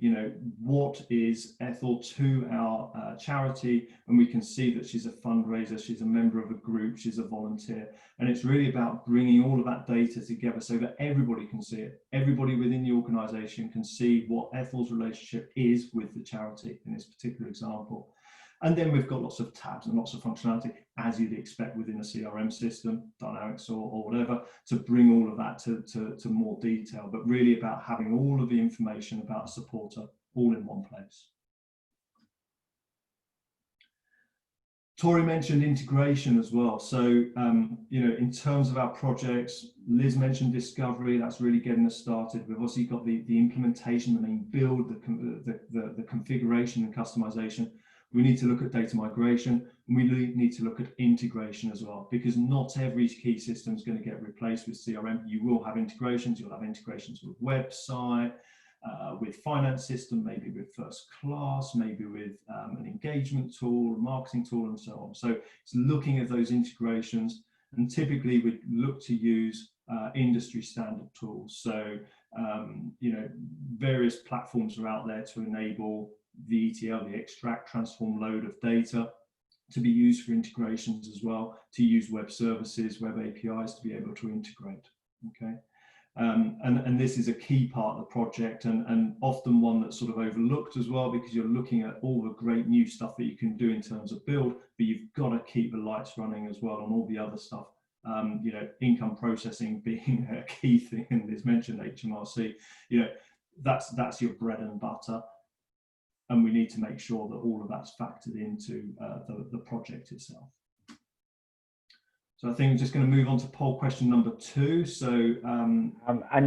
What is Ethel to our charity? And we can see that she's a fundraiser, she's a member of a group, she's a volunteer. And it's really about bringing all of that data together so that everybody can see it. Everybody within the organization can see what Ethel's relationship is with the charity in this particular example. And then we've got lots of tabs and lots of functionality, as you'd expect within a CRM system, Dynamics or whatever, to bring all of that to more detail, but really about having all of the information about a supporter all in one place. Tori mentioned integration as well. So, in terms of our projects, Liz mentioned discovery. That's really getting us started. We've also got the implementation, the main build, the configuration and customization. We need to look at data migration, and we need to look at integration as well, because not every key system is going to get replaced with CRM. You will have integrations. You'll have integrations with website, with finance system, maybe with first class, maybe with an engagement tool, marketing tool, and so on. So it's looking at those integrations, and typically we look to use industry standard tools. So, various platforms are out there to enable the ETL, the extract, transform, load of data, to be used for integrations as well, to use web services, web APIs to be able to integrate. Okay, and this is a key part of the project, and often one that's sort of overlooked as well, because you're looking at all the great new stuff that you can do in terms of build, but you've got to keep the lights running as well on all the other stuff. Income processing being a key thing, and it's mentioned HMRC. That's your bread and butter. And we need to make sure that all of that's factored into the project itself. So I think I'm just going to move on to poll question number 2. So, and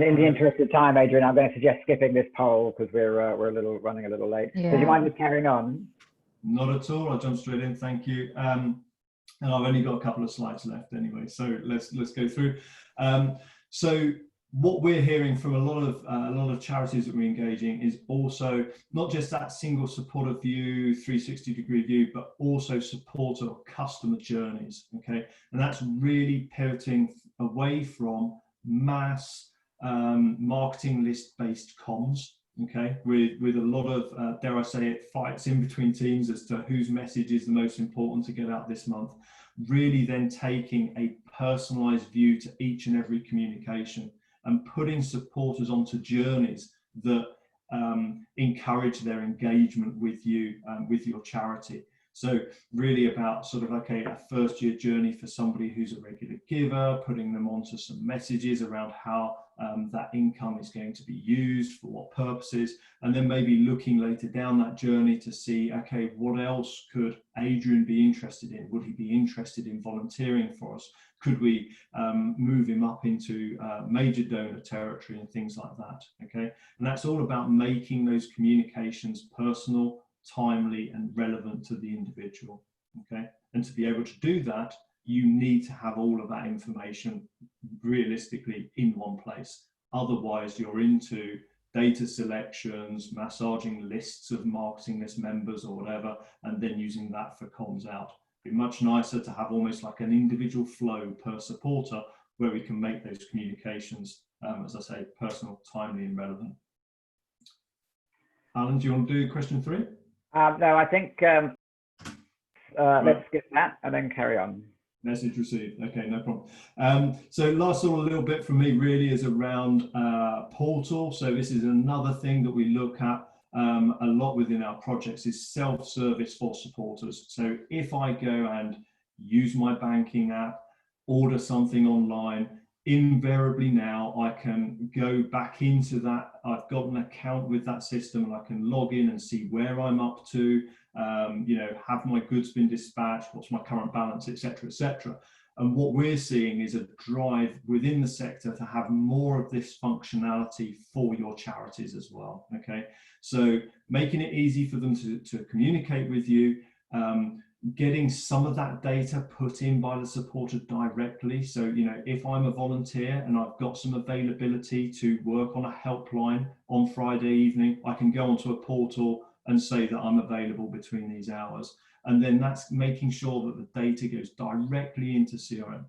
in the interest of time, Adrian, I'm going to suggest skipping this poll because we're running a little late. Yeah. Do you mind just carrying on? Not at all. I'll jump straight in. Thank you. And I've only got a couple of slides left anyway, so let's go through. So what we're hearing from a lot of charities that we're engaging is also not just that single supporter view, 360-degree view, but also supporter or customer journeys. Okay, and that's really pivoting away from mass marketing list-based comms. Okay, with a lot of dare I say it, fights in between teams as to whose message is the most important to get out this month. Really, then taking a personalised view to each and every communication, and putting supporters onto journeys that encourage their engagement with you, with your charity. So really about sort of, okay, a first year journey for somebody who's a regular giver, putting them onto some messages around how that income is going to be used, for what purposes, and then maybe looking later down that journey to see, okay, what else could Adrian be interested in? Would he be interested in volunteering for us? Could we move him up into major donor territory and things like that, okay? And that's all about making those communications personal, timely, and relevant to the individual, okay? And to be able to do that, you need to have all of that information realistically in one place. Otherwise, you're into data selections, massaging lists of marketing list members or whatever, and then using that for comms out. It'd be much nicer to have almost like an individual flow per supporter where we can make those communications, as I say, personal, timely, and relevant. Alan, do you want to do question 3? No, I think let's skip that and then carry on. Message received. Okay, no problem. So last sort of little bit from me really is around portal. So this is another thing that we look at a lot within our projects is self-service for supporters. So if I go and use my banking app, order something online, invariably now I can go back into that. I've got an account with that system and I can log in and see where I'm up to, you know, have my goods been dispatched, what's my current balance, etc., etc. And what we're seeing is a drive within the sector to have more of this functionality for your charities as well, okay? So making it easy for them to communicate with you, getting some of that data put in by the supporter directly. So, you know, if I'm a volunteer and I've got some availability to work on a helpline on Friday evening, I can go onto a portal and say that I'm available between these hours. And then that's making sure that the data goes directly into CRM.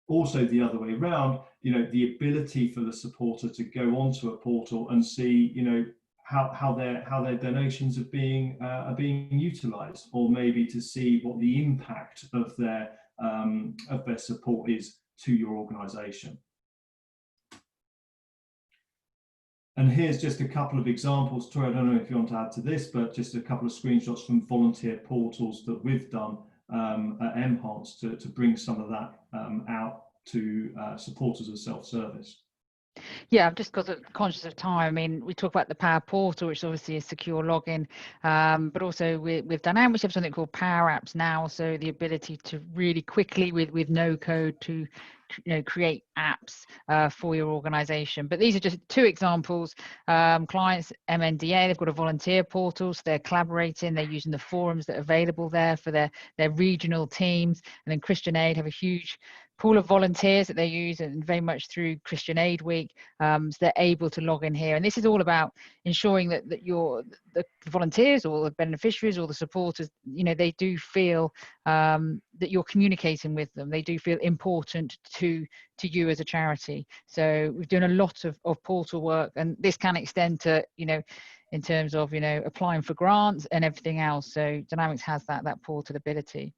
Also the other way around, you know, the ability for the supporter to go onto a portal and see, you know, how their donations are being utilised, or maybe to see what the impact of their support is to your organisation. And here's just a couple of examples. Tori, I don't know if you want to add to this, but just a couple of screenshots from volunteer portals that we've done at m-hance to bring some of that out to supporters of self-service. Yeah, I've just got conscious of time. I mean, we talk about the Power Portal, which is obviously a secure login, but also with Dynamics, we have something called Power Apps now. So the ability to really quickly, with no code, to create apps for your organization. But these are just 2 examples. Clients, MNDA, they've got a volunteer portal, so they're collaborating, they're using the forums that are available there for their regional teams. And then Christian Aid have a huge pool of volunteers that they use, and very much through Christian Aid Week, so they're able to log in here. And this is all about ensuring that the volunteers or the beneficiaries or the supporters, you know, they do feel that you're communicating with them. They do feel important to you as a charity. So we've done a lot of portal work, and this can extend to, you know, in terms of, you know, applying for grants and everything else. So Dynamics has that portal ability.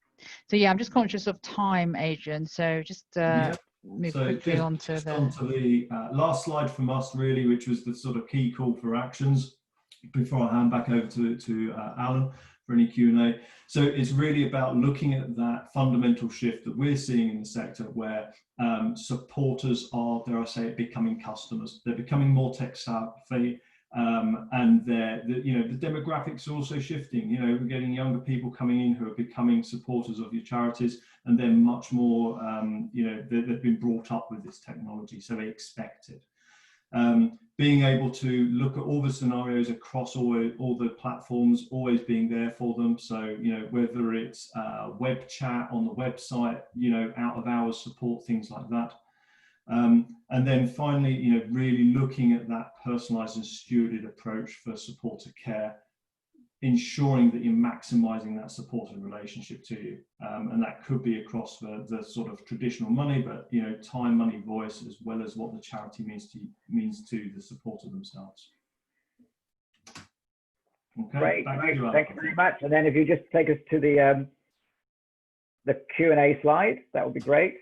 So yeah, I'm just conscious of time, Adrian. So just move quickly on to the last slide from us, really, which was the sort of key call for actions before I hand back over to Alan for any Q&A. So it's really about looking at that fundamental shift that we're seeing in the sector, where supporters are, dare I say it, becoming customers. They're becoming more tech savvy. And you know, the demographics are also shifting. You know, we're getting younger people coming in who are becoming supporters of your charities, and they're much more, you know, they've been brought up with this technology, so they expect it. Being able to look at all the scenarios across all the platforms, always being there for them. So, you know, whether it's web chat on the website, you know, out of hours support, things like that. And then finally, you know, really looking at that personalized and stewarded approach for supporter care, ensuring that you're maximizing that supporter relationship to you. And that could be across the sort of traditional money, but, you know, time, money, voice, as well as what the charity means to the supporter themselves. Okay. Great. Thank you very much. And then if you just take us to the Q&A slide, that would be great.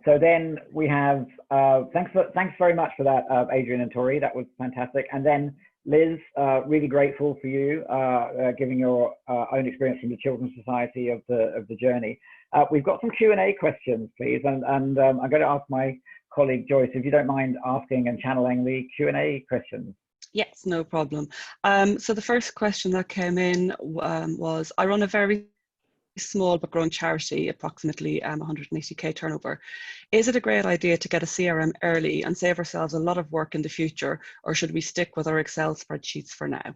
So then we have, thanks very much for that, Adrian and Tori, that was fantastic. And then Liz, really grateful for you giving your own experience from the Children's Society of the journey. We've got some Q&A questions, please, and I'm going to ask my colleague Joyce if you don't mind asking and channeling the Q&A questions. Yes, no problem. So the first question that came in was, I run a very small but growing charity, approximately 180k turnover. Is it a great idea to get a CRM early and save ourselves a lot of work in the future, or should we stick with our Excel spreadsheets for now?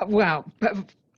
Well,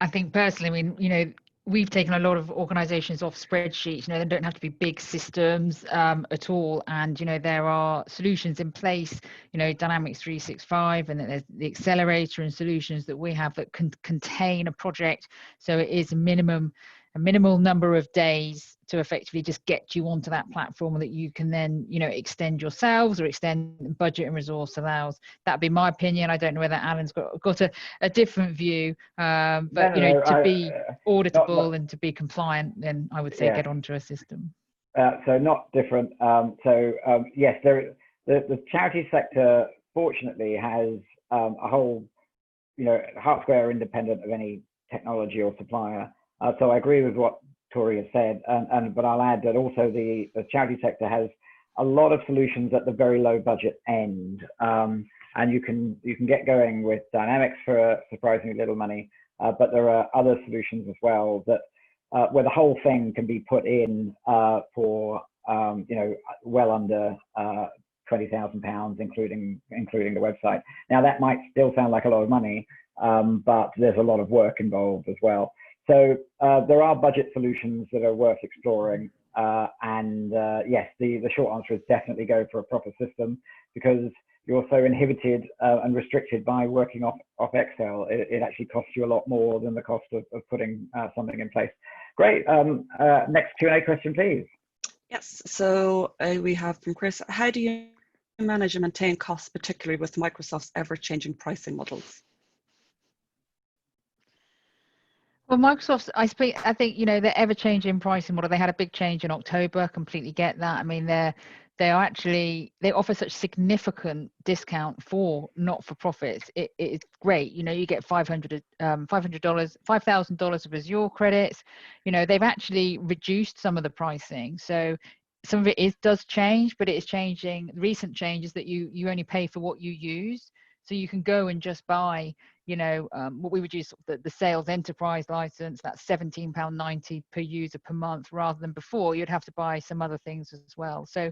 I think personally, I mean, we've taken a lot of organizations off spreadsheets. They don't have to be big systems at all. And, there are solutions in place, Dynamics 365, and then there's the accelerator and solutions that we have that can contain a project. So it is a minimal number of days to effectively just get you onto that platform that you can then, extend yourselves or extend budget and resource allows. That'd be my opinion. I don't know whether Alan's got a different view, but to be auditable and to be compliant, then I would say get onto a system. So not different. Yes, the charity sector fortunately has a whole, Hart Square independent of any technology or supplier. So I agree with what Tori has said, but I'll add that also the charity sector has a lot of solutions at the very low budget end, and you can get going with Dynamics for surprisingly little money, but there are other solutions as well that where the whole thing can be put in for well under £20,000, including the website. Now that might still sound like a lot of money, but there's a lot of work involved as well. So there are budget solutions that are worth exploring, yes, the short answer is definitely go for a proper system, because you're so inhibited and restricted by working off Excel. It actually costs you a lot more than the cost of putting something in place. Great. Next Q&A question, please. Yes, so we have from Chris, how do you manage and maintain costs, particularly with Microsoft's ever-changing pricing models? Well, Microsoft's, I think, the ever-changing pricing model, they had a big change in October, completely get that. I mean, they offer such significant discount for not-for-profits. It's great. You get $5,000 of Azure credits. They've actually reduced some of the pricing. So some of it does change, but it is changing. The recent change is that you only pay for what you use. So you can go and just buy, what we would use, the sales enterprise license, that's £17.90 per user per month, rather than before you'd have to buy some other things as well. So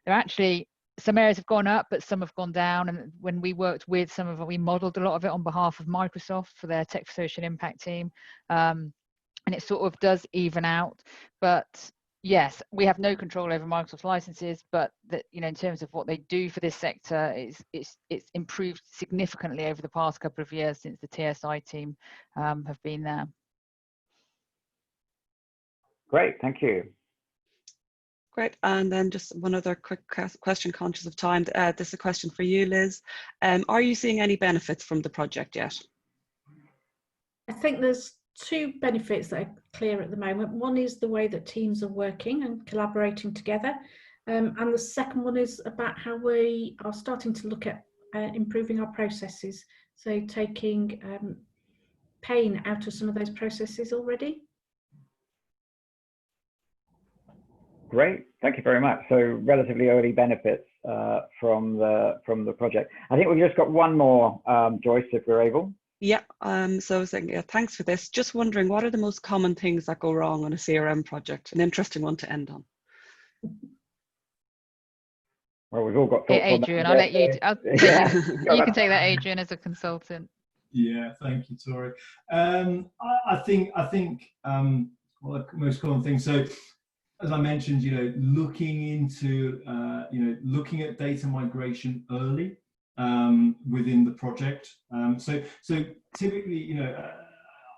there actually, some areas have gone up, but some have gone down. And when we worked with some of it, we modeled a lot of it on behalf of Microsoft for their Tech for Social Impact team. And it sort of does even out. But yes, we have no control over Microsoft licenses, but that, in terms of what they do for this sector, it's improved significantly over the past couple of years since the TSI team have been there. Great, thank you. Great, and then just one other quick question, conscious of time. This is a question for you, Liz. Are you seeing any benefits from the project yet? I think there's two benefits that are clear at the moment. One is the way that teams are working and collaborating together. And the second one is about how we are starting to look at improving our processes. So taking pain out of some of those processes already. Great, thank you very much. So relatively early benefits from the project. I think we've just got one more, Joyce, if we're able. Yeah, so I was thinking, thanks for this. Just wondering, what are the most common things that go wrong on a CRM project? An interesting one to end on. Well, we've all got thoughts on that. Adrian, I'll let you. You can take that, Adrian, as a consultant. Yeah, thank you, Tori. I think well, the most common thing. So, as I mentioned, looking into looking at data migration early within the project. So typically,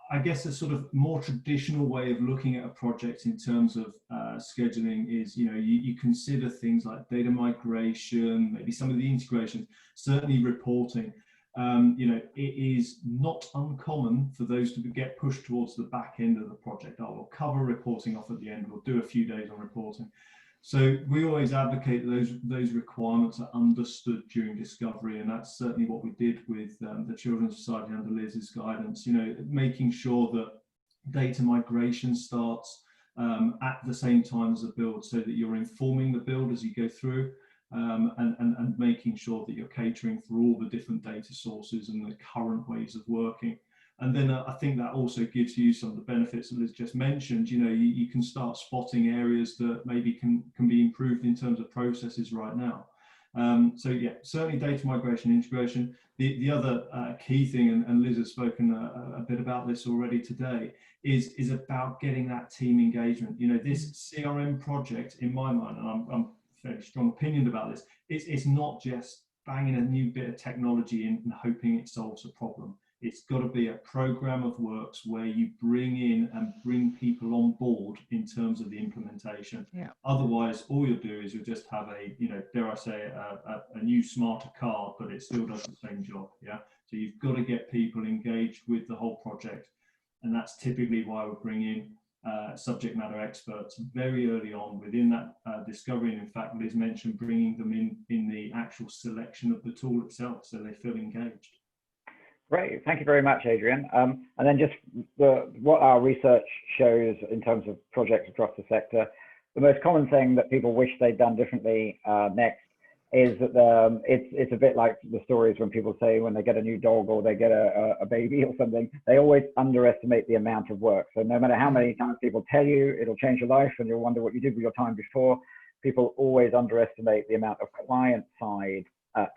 I guess a sort of more traditional way of looking at a project in terms of scheduling is, you consider things like data migration, maybe some of the integrations, certainly reporting. It is not uncommon for those to get pushed towards the back end of the project. We'll cover reporting off at the end. We'll do a few days on reporting. So we always advocate those requirements are understood during discovery, and that's certainly what we did with the Children's Society under Liz's guidance. You know, making sure that data migration starts at the same time as the build, so that you're informing the build as you go through, and making sure that you're catering for all the different data sources and the current ways of working. And then I think that also gives you some of the benefits that Liz just mentioned. You know, you can start spotting areas that maybe can be improved in terms of processes right now. So yeah, certainly data migration integration. The other key thing, and Liz has spoken a bit about this already today, is about getting that team engagement. You know, this CRM project, in my mind, and I'm fairly strong opinion about this, it's not just banging a new bit of technology in and hoping it solves a problem. It's got to be a program of works where you bring in and bring people on board in terms of the implementation. Yeah. Otherwise, all you'll do is you'll just have a, you know, dare I say, a new smarter car, but it still does the same job. Yeah. So you've got to get people engaged with the whole project, and that's typically why we bring in subject matter experts very early on within that discovery. And in fact, Liz mentioned bringing them in the actual selection of the tool itself, so they feel engaged. Great, thank you very much, Adrian. And then just what our research shows in terms of projects across the sector, the most common thing that people wish they'd done differently next is that it's a bit like the stories when people say when they get a new dog or they get a baby or something, they always underestimate the amount of work. So no matter how many times people tell you it'll change your life and you'll wonder what you did with your time before, people always underestimate the amount of client-side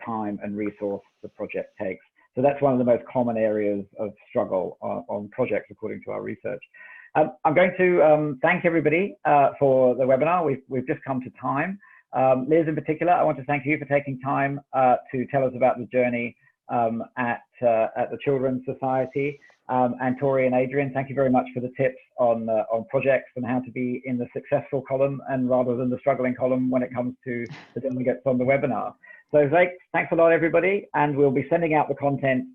time and resource the project takes. So that's one of the most common areas of struggle on projects, according to our research. I'm going to thank everybody for the webinar. We've just come to time. Liz, in particular, I want to thank you for taking time to tell us about the journey at the Children's Society. And Tori and Adrian, thank you very much for the tips on projects and how to be in the successful column and rather than the struggling column when it comes to the delegates on the webinar. So thanks a lot, everybody, and we'll be sending out the content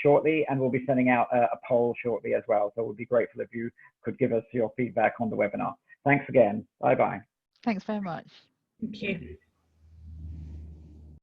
shortly, and we'll be sending out a poll shortly as well. So we'll be grateful if you could give us your feedback on the webinar. Thanks again. Bye-bye. Thanks very much. Thank you.